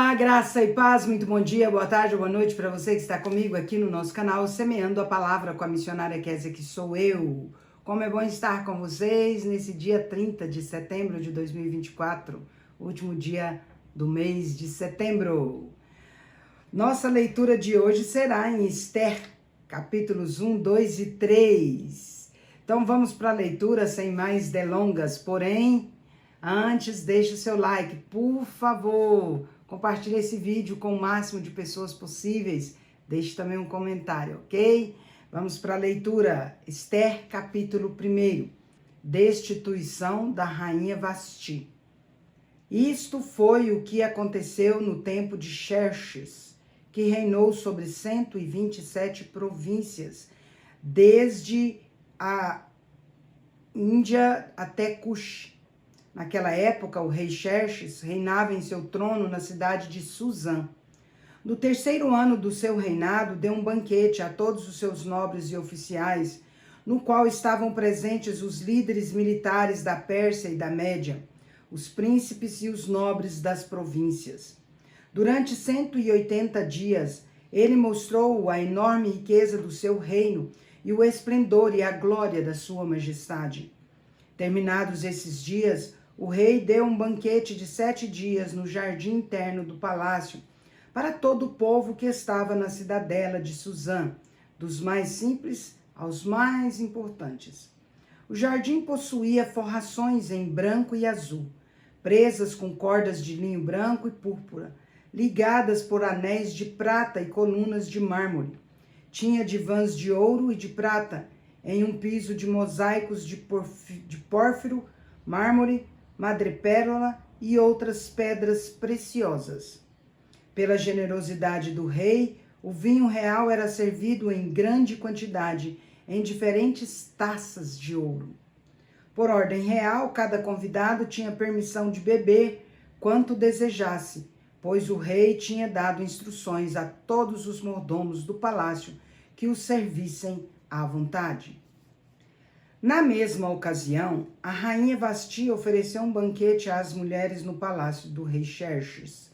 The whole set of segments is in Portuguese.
Olá, graça e paz, muito bom dia, boa tarde, boa noite para você que está comigo aqui no nosso canal Semeando a Palavra com a missionária Kézia, que sou eu. Como é bom estar com vocês nesse dia 30 de setembro de 2024, último dia do mês de setembro. Nossa leitura de hoje será em Esther, capítulos 1, 2 e 3. Então vamos para a leitura sem mais delongas, porém, antes deixe o seu like, por favor. Compartilhe esse vídeo com o máximo de pessoas possíveis. Deixe também um comentário, ok? Vamos para a leitura. Esther, capítulo 1. Destituição da rainha Vasti. Isto foi o que aconteceu no tempo de Xerxes, que reinou sobre 127 províncias, desde a Índia até Cush. Naquela época, o rei Xerxes reinava em seu trono na cidade de Suzã. No terceiro ano do seu reinado, deu um banquete a todos os seus nobres e oficiais, no qual estavam presentes os líderes militares da Pérsia e da Média, os príncipes e os nobres das províncias. Durante 180 dias, ele mostrou a enorme riqueza do seu reino e o esplendor e a glória da sua majestade. Terminados esses dias, o rei deu um banquete de 7 dias no jardim interno do palácio para todo o povo que estava na cidadela de Suzã, dos mais simples aos mais importantes. O jardim possuía forrações em branco e azul, presas com cordas de linho branco e púrpura, ligadas por anéis de prata e colunas de mármore. Tinha divãs de ouro e de prata, em um piso de mosaicos de pórfiro, mármore, madrepérola e outras pedras preciosas. Pela generosidade do rei, o vinho real era servido em grande quantidade, em diferentes taças de ouro. Por ordem real, cada convidado tinha permissão de beber quanto desejasse, pois o rei tinha dado instruções a todos os mordomos do palácio que os servissem à vontade. Na mesma ocasião, a rainha Vasti ofereceu um banquete às mulheres no palácio do rei Xerxes.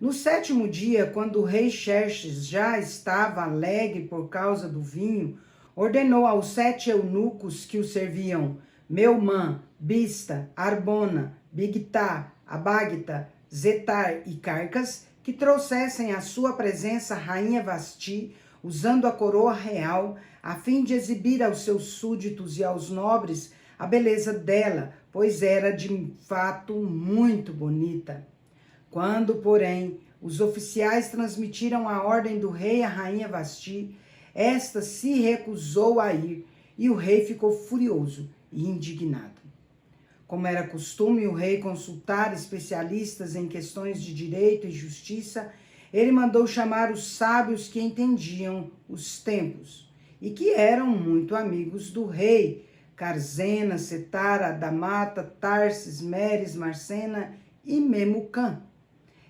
No 7º dia, quando o rei Xerxes já estava alegre por causa do vinho, ordenou aos 7 eunucos que o serviam, Meumã, Bista, Arbona, Bigtá, Abagta, Zetar e Carcas, que trouxessem à sua presença a rainha Vasti, usando a coroa real, a fim de exibir aos seus súditos e aos nobres a beleza dela, pois era de fato muito bonita. Quando, porém, os oficiais transmitiram a ordem do rei à rainha Vasti, esta se recusou a ir, e o rei ficou furioso e indignado. Como era costume o rei consultar especialistas em questões de direito e justiça, ele mandou chamar os sábios que entendiam os tempos e que eram muito amigos do rei: Carzena, Setara, Adamata, Tarsis, Meres, Marcena e Memucã.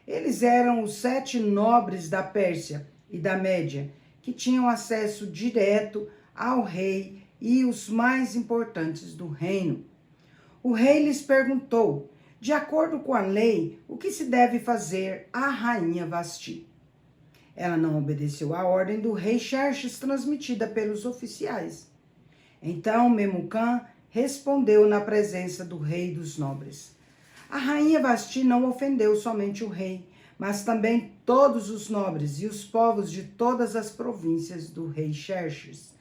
Eles eram os 7 nobres da Pérsia e da Média, que tinham acesso direto ao rei e os mais importantes do reino. O rei lhes perguntou, de acordo com a lei, o que se deve fazer à rainha Vasti. Ela não obedeceu à ordem do rei Xerxes transmitida pelos oficiais. Então Memucã respondeu na presença do rei e dos nobres. A rainha Vasti não ofendeu somente o rei, mas também todos os nobres e os povos de todas as províncias do rei Xerxes,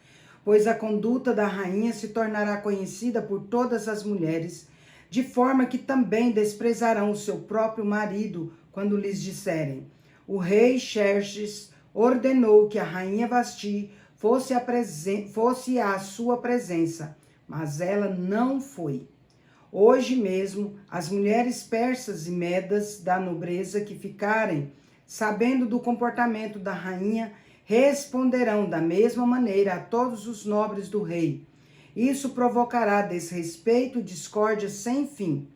pois a conduta da rainha se tornará conhecida por todas as mulheres, de forma que também desprezarão o seu próprio marido quando lhes disserem: o rei Xerxes ordenou que a rainha Vasti fosse à sua presença, mas ela não foi. Hoje mesmo, as mulheres persas e medas da nobreza que ficarem sabendo do comportamento da rainha responderão da mesma maneira a todos os nobres do rei. Isso provocará desrespeito e discórdia sem fim.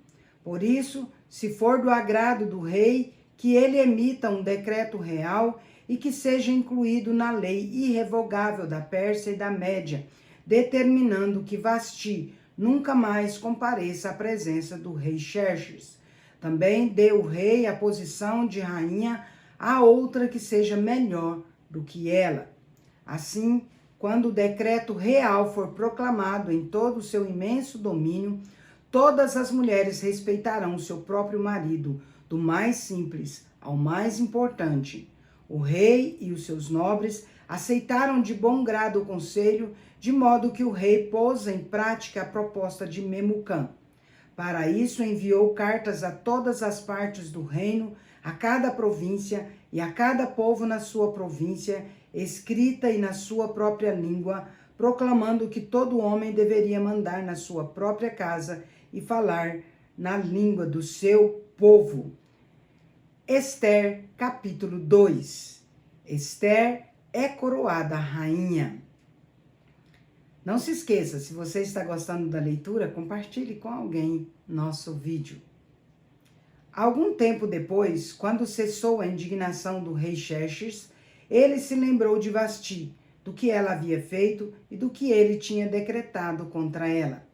Por isso, se for do agrado do rei, que ele emita um decreto real e que seja incluído na lei irrevogável da Pérsia e da Média, determinando que Vasti nunca mais compareça à presença do rei Xerxes. Também dê o rei a posição de rainha a outra que seja melhor do que ela. Assim, quando o decreto real for proclamado em todo o seu imenso domínio, todas as mulheres respeitarão seu próprio marido, do mais simples ao mais importante. O rei e os seus nobres aceitaram de bom grado o conselho, de modo que o rei pôs em prática a proposta de Memucã. Para isso, enviou cartas a todas as partes do reino, a cada província e a cada povo na sua província, escrita e na sua própria língua, proclamando que todo homem deveria mandar na sua própria casa e falar na língua do seu povo. Esther, capítulo 2. Esther é coroada rainha. Não se esqueça, se você está gostando da leitura, compartilhe com alguém nosso vídeo. Algum tempo depois, quando cessou a indignação do rei Xerxes, ele se lembrou de Vasti, do que ela havia feito e do que ele tinha decretado contra ela.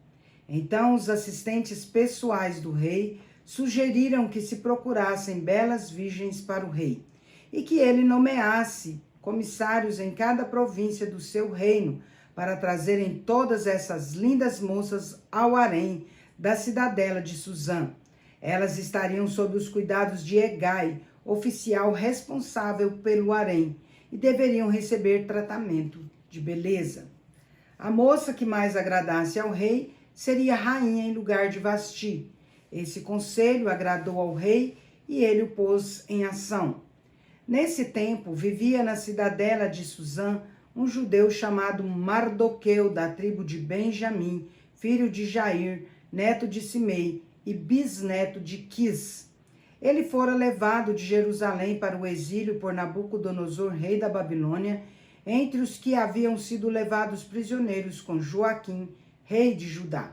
Então os assistentes pessoais do rei sugeriram que se procurassem belas virgens para o rei e que ele nomeasse comissários em cada província do seu reino para trazerem todas essas lindas moças ao harém da cidadela de Suzã. Elas estariam sob os cuidados de Hegai, oficial responsável pelo harém, e deveriam receber tratamento de beleza. A moça que mais agradasse ao rei seria rainha em lugar de Vasti. Esse conselho agradou ao rei e ele o pôs em ação. Nesse tempo, vivia na cidadela de Suzã um judeu chamado Mardoqueu, da tribo de Benjamim, filho de Jair, neto de Simei e bisneto de Quis. Ele fora levado de Jerusalém para o exílio por Nabucodonosor, rei da Babilônia, entre os que haviam sido levados prisioneiros com Joaquim, rei de Judá.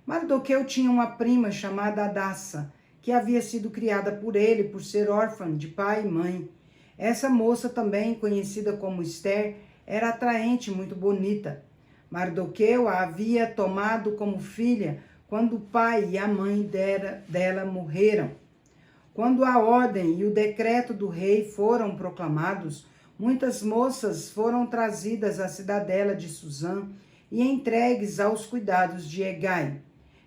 Mardoqueu tinha uma prima chamada Adassa, que havia sido criada por ele por ser órfã de pai e mãe. Essa moça, também conhecida como Esther, era atraente e muito bonita. Mardoqueu a havia tomado como filha quando o pai e a mãe dela morreram. Quando a ordem e o decreto do rei foram proclamados, muitas moças foram trazidas à cidadela de Suzã e entregues aos cuidados de Hegai.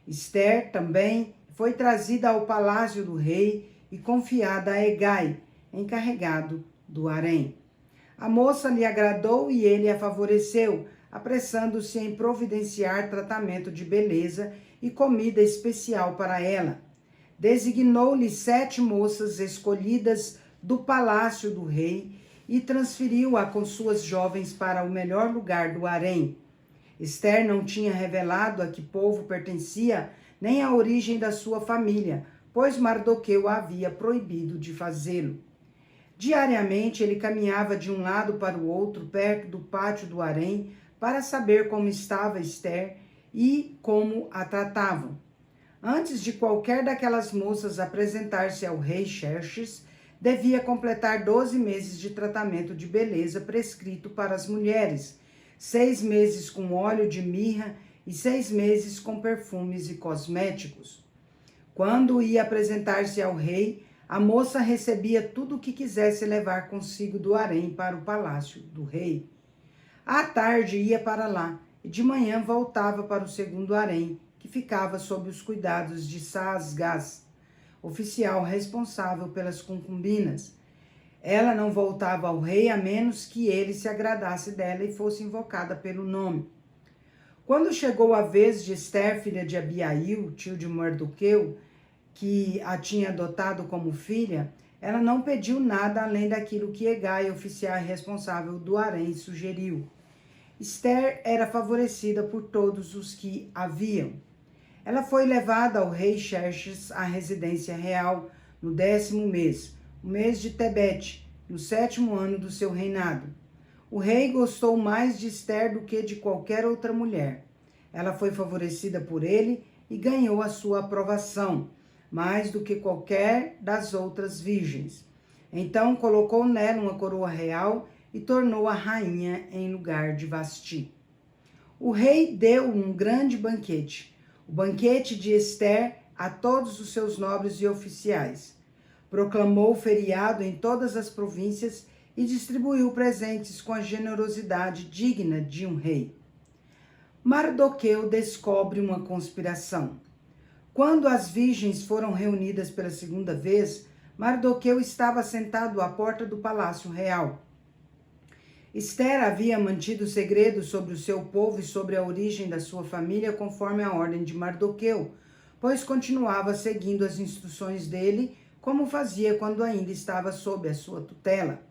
Esther também foi trazida ao palácio do rei e confiada a Hegai, encarregado do harém. A moça lhe agradou e ele a favoreceu, apressando-se em providenciar tratamento de beleza e comida especial para ela. Designou-lhe 7 moças escolhidas do palácio do rei e transferiu-a com suas jovens para o melhor lugar do harém. Esther não tinha revelado a que povo pertencia, nem a origem da sua família, pois Mardoqueu a havia proibido de fazê-lo. Diariamente ele caminhava de um lado para o outro, perto do pátio do harém, para saber como estava Esther e como a tratavam. Antes de qualquer daquelas moças apresentar-se ao rei Xerxes, devia completar 12 meses de tratamento de beleza prescrito para as mulheres, 6 meses com óleo de mirra e 6 meses com perfumes e cosméticos. Quando ia apresentar-se ao rei, a moça recebia tudo o que quisesse levar consigo do harém para o palácio do rei. À tarde ia para lá e de manhã voltava para o segundo harém, que ficava sob os cuidados de Saasgás, oficial responsável pelas concubinas. Ela não voltava ao rei a menos que ele se agradasse dela e fosse invocada pelo nome. Quando chegou a vez de Esther, filha de Abiail, tio de Mardoqueu, que a tinha adotado como filha, ela não pediu nada além daquilo que Hegai, oficial responsável do harém, sugeriu. Esther era favorecida por todos os que a viam. Ela foi levada ao rei Xerxes à residência real no 10º mês, o mês de Tebete, no 7º ano do seu reinado. O rei gostou mais de Esther do que de qualquer outra mulher. Ela foi favorecida por ele e ganhou a sua aprovação, mais do que qualquer das outras virgens. Então colocou nela uma coroa real e tornou-a rainha em lugar de Vasti. O rei deu um grande banquete. O banquete de Esther a todos os seus nobres e oficiais. Proclamou feriado em todas as províncias e distribuiu presentes com a generosidade digna de um rei. Mardoqueu descobre uma conspiração. Quando as virgens foram reunidas pela segunda vez, Mardoqueu estava sentado à porta do palácio real. Esther havia mantido segredo sobre o seu povo e sobre a origem da sua família, conforme a ordem de Mardoqueu, pois continuava seguindo as instruções dele, como fazia quando ainda estava sob a sua tutela.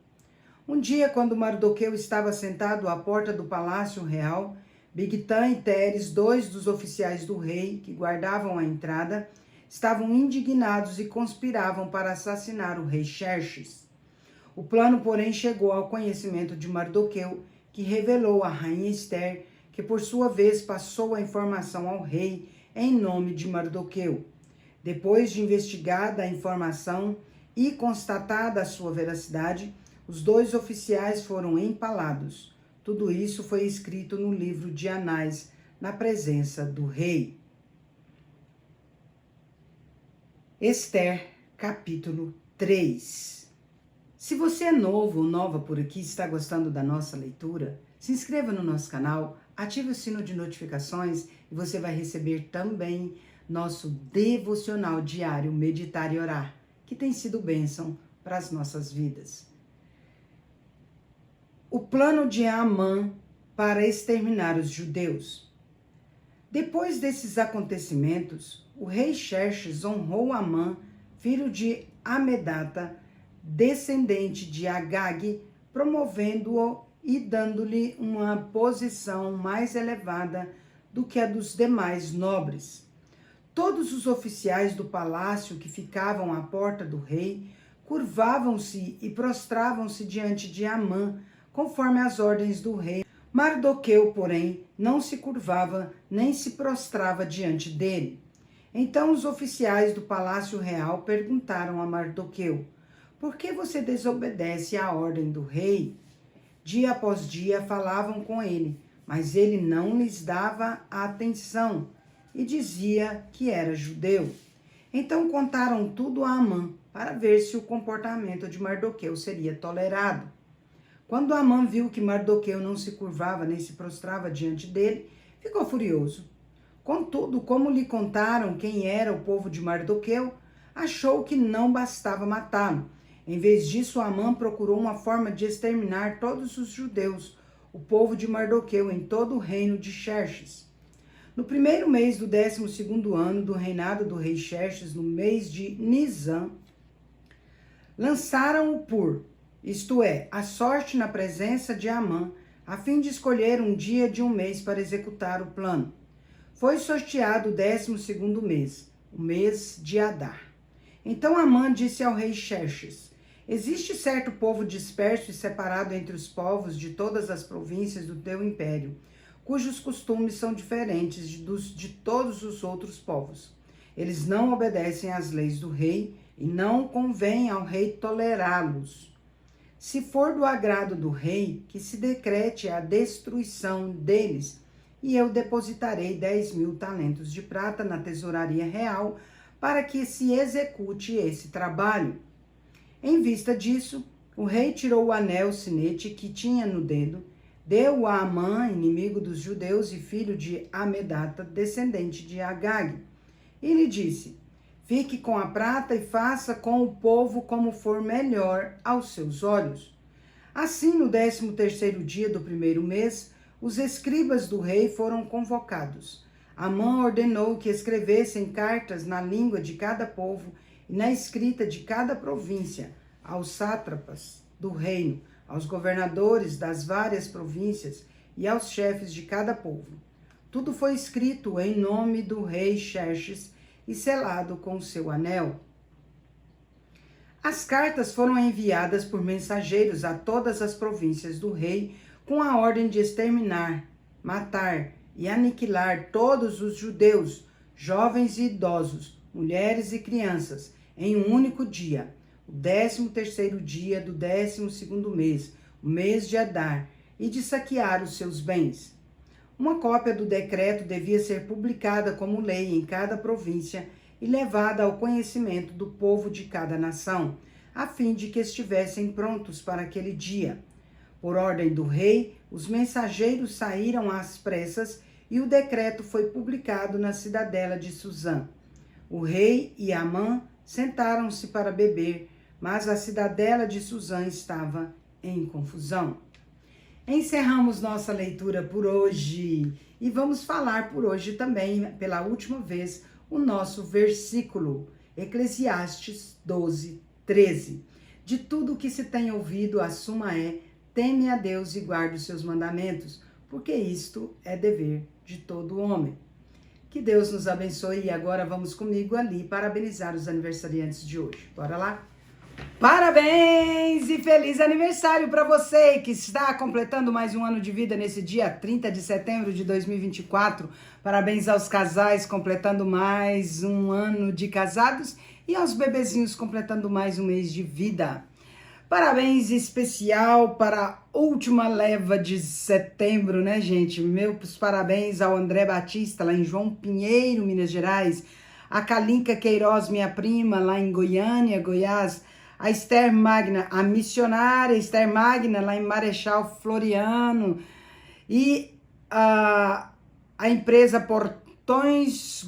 Um dia, quando Mardoqueu estava sentado à porta do palácio real, Bigtã e Teres, dois dos oficiais do rei que guardavam a entrada, estavam indignados e conspiravam para assassinar o rei Xerxes. O plano, porém, chegou ao conhecimento de Mardoqueu, que revelou à rainha Esther, que por sua vez passou a informação ao rei em nome de Mardoqueu. Depois de investigada a informação e constatada a sua veracidade, os dois oficiais foram empalados. Tudo isso foi escrito no livro de Anais, na presença do rei. Esther, capítulo 3. Se você é novo ou nova por aqui e está gostando da nossa leitura, se inscreva no nosso canal, ative o sino de notificações e você vai receber também nosso devocional diário Meditar e Orar, que tem sido bênção para as nossas vidas. O plano de Amã para exterminar os judeus. Depois desses acontecimentos, o rei Xerxes honrou Amã, filho de Amedata, descendente de Agag, promovendo-o e dando-lhe uma posição mais elevada do que a dos demais nobres. Todos os oficiais do palácio que ficavam à porta do rei curvavam-se e prostravam-se diante de Amã, conforme as ordens do rei. Mardoqueu, porém, não se curvava nem se prostrava diante dele. Então os oficiais do palácio real perguntaram a Mardoqueu: por que você desobedece à ordem do rei? Dia após dia falavam com ele, mas ele não lhes dava atenção e dizia que era judeu. Então contaram tudo a Amã para ver se o comportamento de Mardoqueu seria tolerado. Quando Amã viu que Mardoqueu não se curvava nem se prostrava diante dele, ficou furioso. Contudo, como lhe contaram quem era o povo de Mardoqueu, achou que não bastava matá-lo. Em vez disso, Amã procurou uma forma de exterminar todos os judeus, o povo de Mardoqueu, em todo o reino de Xerxes. No primeiro mês do 12º ano do reinado do rei Xerxes, no mês de Nisã, lançaram-o por, isto é, a sorte na presença de Amã, a fim de escolher um dia de um mês para executar o plano. Foi sorteado o 12º mês, o mês de Adar. Então Amã disse ao rei Xerxes: existe certo povo disperso e separado entre os povos de todas as províncias do teu império, cujos costumes são diferentes de todos os outros povos. Eles não obedecem às leis do rei e não convém ao rei tolerá-los. Se for do agrado do rei, que se decrete a destruição deles, e eu depositarei 10.000 talentos de prata na tesouraria real, para que se execute esse trabalho. Em vista disso, o rei tirou o anel sinete que tinha no dedo, deu-o a Amã, inimigo dos judeus e filho de Amedata, descendente de Agag, e lhe disse: fique com a prata e faça com o povo como for melhor aos seus olhos. Assim, no 13º dia do primeiro mês, os escribas do rei foram convocados. Amã ordenou que escrevessem cartas na língua de cada povo e na escrita de cada província, aos sátrapas do reino, aos governadores das várias províncias e aos chefes de cada povo. Tudo foi escrito em nome do rei Xerxes e selado com o seu anel. As cartas foram enviadas por mensageiros a todas as províncias do rei, com a ordem de exterminar, matar e aniquilar todos os judeus, jovens e idosos, mulheres e crianças, em um único dia, o 13º dia do 12º mês, o mês de Adar, e de saquear os seus bens. Uma cópia do decreto devia ser publicada como lei em cada província e levada ao conhecimento do povo de cada nação, a fim de que estivessem prontos para aquele dia. Por ordem do rei, os mensageiros saíram às pressas e o decreto foi publicado na cidadela de Suzã. O rei e Amã sentaram-se para beber, mas a cidadela de Suzã estava em confusão. Encerramos nossa leitura por hoje e vamos falar por hoje também, pela última vez, o nosso versículo, Eclesiastes 12, 13. De tudo o que se tem ouvido, a suma é: teme a Deus e guarde os seus mandamentos, porque isto é dever de todo homem. Que Deus nos abençoe e agora vamos comigo ali parabenizar os aniversariantes de hoje. Bora lá? Parabéns e feliz aniversário para você que está completando mais um ano de vida nesse dia 30 de setembro de 2024. Parabéns aos casais completando mais um ano de casados e aos bebezinhos completando mais um mês de vida. Parabéns especial para a última leva de setembro, né, gente? Meus parabéns ao André Batista, lá em João Pinheiro, Minas Gerais. A Kalinka Queiroz, minha prima, lá em Goiânia, Goiás. A Esther Magna, a missionária Esther Magna, lá em Marechal Floriano. E a empresa Portões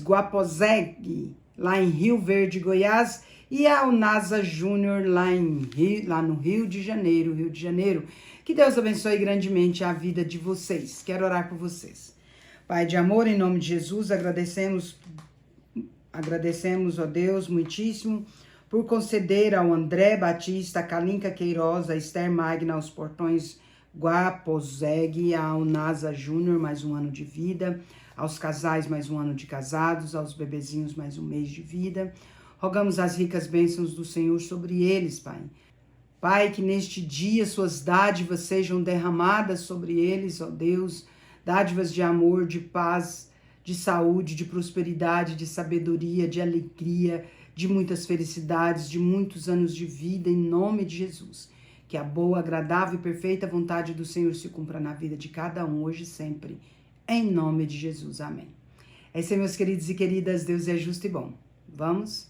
Guapozeg, lá em Rio Verde, Goiás, e ao NASA Júnior lá no Rio de Janeiro. Que Deus abençoe grandemente a vida de vocês. Quero orar por vocês. Pai de amor, em nome de Jesus, agradecemos, ó Deus, muitíssimo, por conceder ao André Batista, a Kalinka Queiroz, a Esther Magna, aos Portões Guapozeg, ao NASA Júnior, mais um ano de vida, aos casais, mais um ano de casados, aos bebezinhos, mais um mês de vida. Rogamos as ricas bênçãos do Senhor sobre eles, Pai. Pai, que neste dia suas dádivas sejam derramadas sobre eles, ó Deus, dádivas de amor, de paz, de saúde, de prosperidade, de sabedoria, de alegria, de muitas felicidades, de muitos anos de vida, em nome de Jesus. Que a boa, agradável e perfeita vontade do Senhor se cumpra na vida de cada um, hoje e sempre. Em nome de Jesus, amém. É isso aí, meus queridos e queridas, Deus é justo e bom. Vamos?